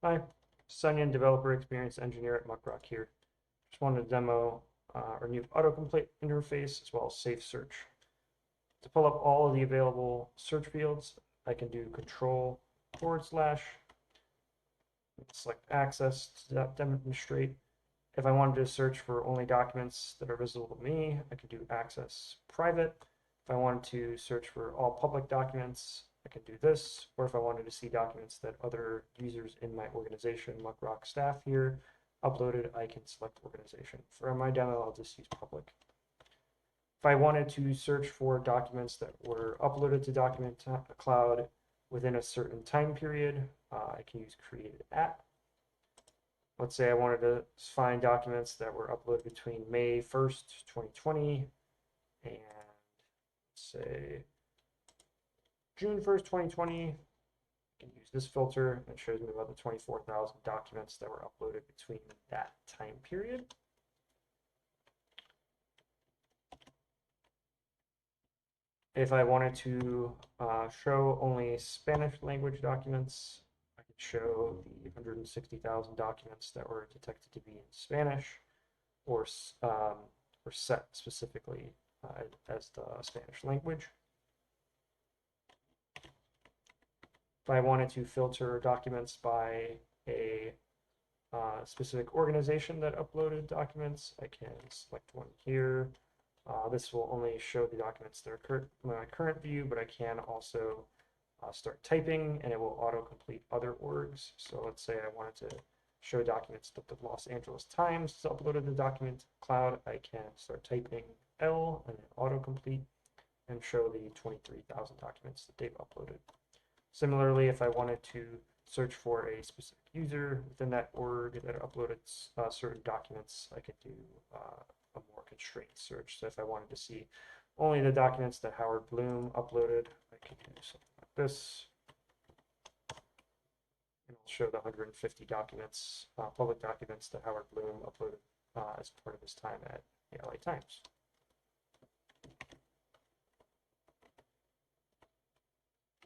Hi, Sunyan, developer experience engineer at Muckrock here. Just wanted to demo our new autocomplete interface as well as safe search. To pull up all of the available search fields, I can do control / select access to demonstrate. If I wanted to search for only documents that are visible to me, I can do access private. If I wanted to search for all public documents, I can do this. Or if I wanted to see documents that other users in my organization, Muckrock staff here, uploaded, I can select organization. For my demo, I'll just use public. If I wanted to search for documents that were uploaded to DocumentCloud within a certain time period, I can use created at. Let's say I wanted to find documents that were uploaded between May 1st, 2020 and say June 1st, 2020. I can use this filter and it shows me about the 24,000 documents that were uploaded between that time period. If I wanted to show only Spanish language documents, I could show the 160,000 documents that were detected to be in Spanish, or set specifically as the Spanish language. If I wanted to filter documents by a specific organization that uploaded documents, I can select one here. This will only show the documents that are my current view, but I can also start typing and it will autocomplete other orgs. So let's say I wanted to show documents that the Los Angeles Times has uploaded the document cloud. I can start typing L and then autocomplete and show the 23,000 documents that they've uploaded. Similarly, if I wanted to search for a specific user within that org that uploaded certain documents, I could do a more constrained search. So if I wanted to see only the documents that Howard Bloom uploaded, I could do something like this. And I'll show the 150 documents, public documents that Howard Bloom uploaded as part of his time at the LA Times.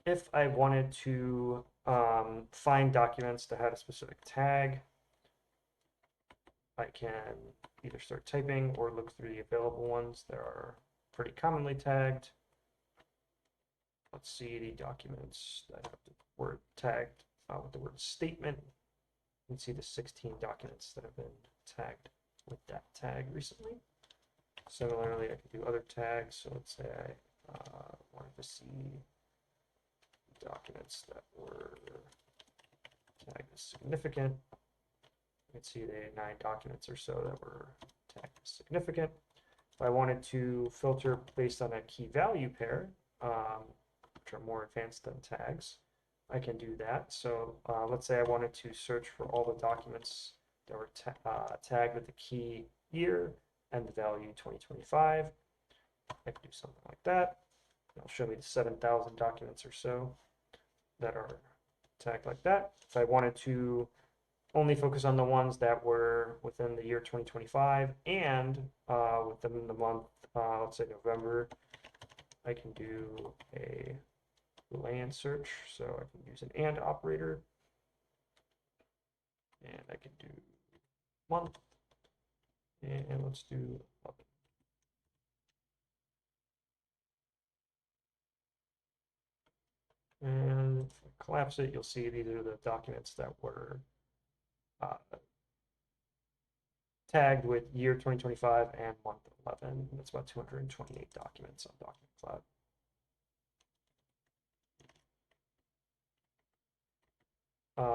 If I wanted to find documents that had a specific tag, I can either start typing or look through the available ones that are pretty commonly tagged. Let's see the documents that have the word tagged with the word statement. You can see the 16 documents that have been tagged with that tag recently. Similarly, I can do other tags. So let's say I wanted to see documents that were tagged as significant. You can see the 9 documents or so that were tagged as significant. If I wanted to filter based on a key value pair, which are more advanced than tags, I can do that. So let's say I wanted to search for all the documents that were tagged with the key year and the value 2025. I can do something like that. It'll show me the 7,000 documents or so that are tagged like that. If I wanted to only focus on the ones that were within the year 2025 and within the month, let's say November, I can do a Boolean search. So I can use an AND operator, and I can do month, and let's do 11. And if I collapse it, you'll see these are the documents that were tagged with year 2025 and month 11. That's about 228 documents on DocumentCloud.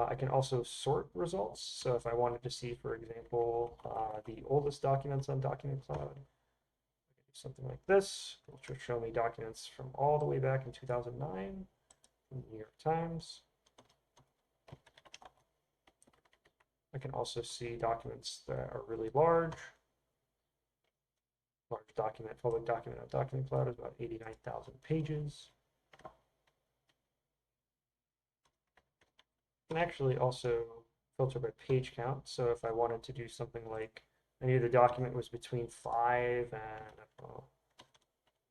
I can also sort results. So if I wanted to see, for example, the oldest documents on DocumentCloud, I can do something like this, which will show me documents from all the way back in 2009 from the New York Times. I can also see documents that are really large. Large document, public document on DocumentCloud is about 89,000 pages. I can actually also filter by page count. So if I wanted to do something like I knew the document was between 5 and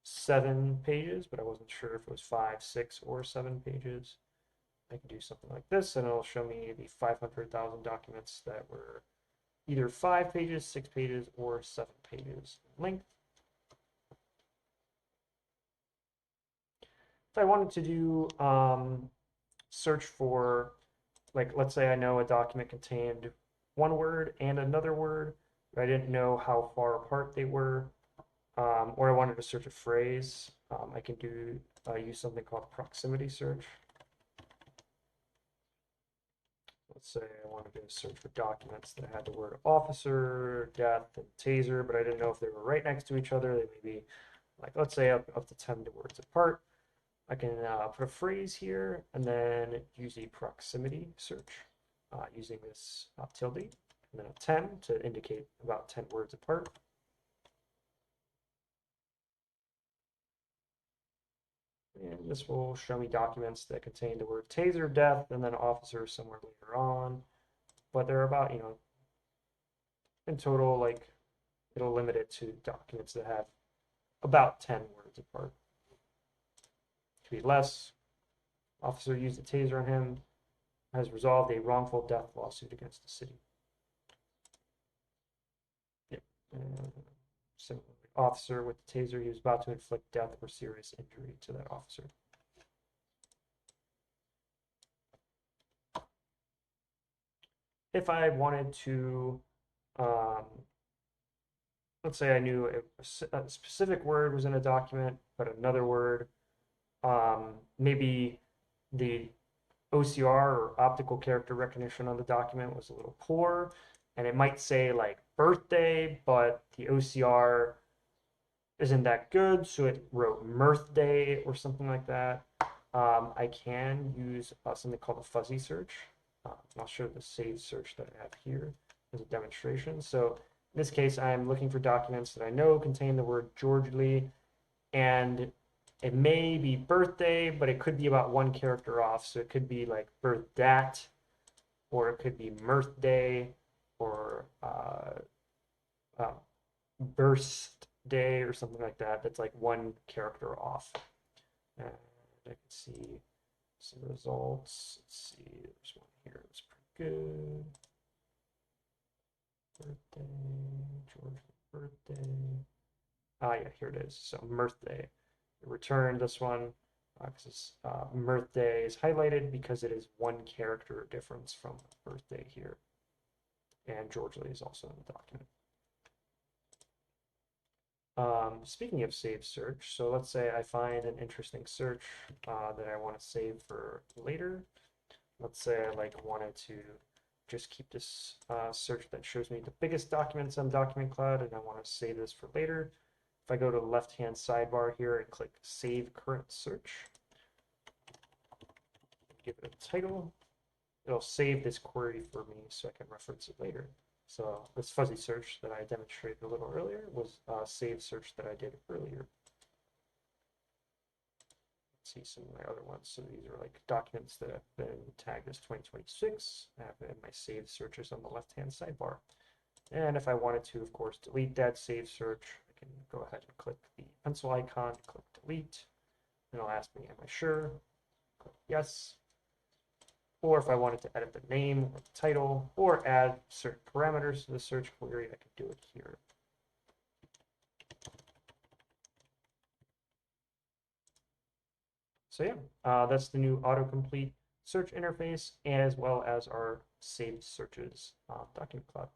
7 pages, but I wasn't sure if it was 5, 6, or 7 pages, I can do something like this, and it'll show me the 500,000 documents that were either 5 pages, 6 pages, or 7 pages in length. If I wanted to do search for, like, let's say I know a document contained one word and another word, but I didn't know how far apart they were, or I wanted to search a phrase, I can do use something called proximity search. Let's say I wanted to search for documents that had the word officer, death, and taser, but I didn't know if they were right next to each other. They may be, like, let's say up to 10 words apart. I can put a phrase here and then use a proximity search using this tilde and then a 10 to indicate about 10 words apart. And this will show me documents that contain the word taser, death, and then officer somewhere later on. But they're about, in total, like, it'll limit it to documents that have about 10 words apart. Could be less. Officer used a taser on him, has resolved a wrongful death lawsuit against the city. Yep. Similarly, officer with the taser, he was about to inflict death or serious injury to that officer. If I wanted to, let's say I knew a specific word was in a document, but another word, maybe the OCR or optical character recognition on the document was a little poor, and it might say like birthday, but the OCR isn't that good, so it wrote mirth day or something like that. I can use something called a fuzzy search. I'll show the saved search that I have here as a demonstration. So in this case, I'm looking for documents that I know contain the word George Lee, and it may be birthday, but it could be about one character off. So it could be like birth dat, or it could be mirth day, or burst day, or something like that. That's like one character off. And I can see some results. Let's see, there's one here that's pretty good. Birthday, George birthday. Yeah, here it is. So mirth day. Return this one because mirth day is highlighted because it is one character difference from birthday here. And George Lee is also in the document. Speaking of saved search, so let's say I find an interesting search that I want to save for later. Let's say I wanted to just keep this search that shows me the biggest documents on DocumentCloud, and I want to save this for later. If I go to the left-hand sidebar here and click Save Current Search, give it a title, it'll save this query for me so I can reference it later. So this fuzzy search that I demonstrated a little earlier was a saved search that I did earlier. Let's see some of my other ones. So these are like documents that have been tagged as 2026. I have my saved searches on the left-hand sidebar. And if I wanted to, of course, delete that saved search, I can go ahead and click the pencil icon, click delete, and it'll ask me, am I sure? Click yes. Or if I wanted to edit the name or the title or add certain parameters to the search query, I can do it here. So yeah, that's the new autocomplete search interface as well as our saved searches DocumentCloud.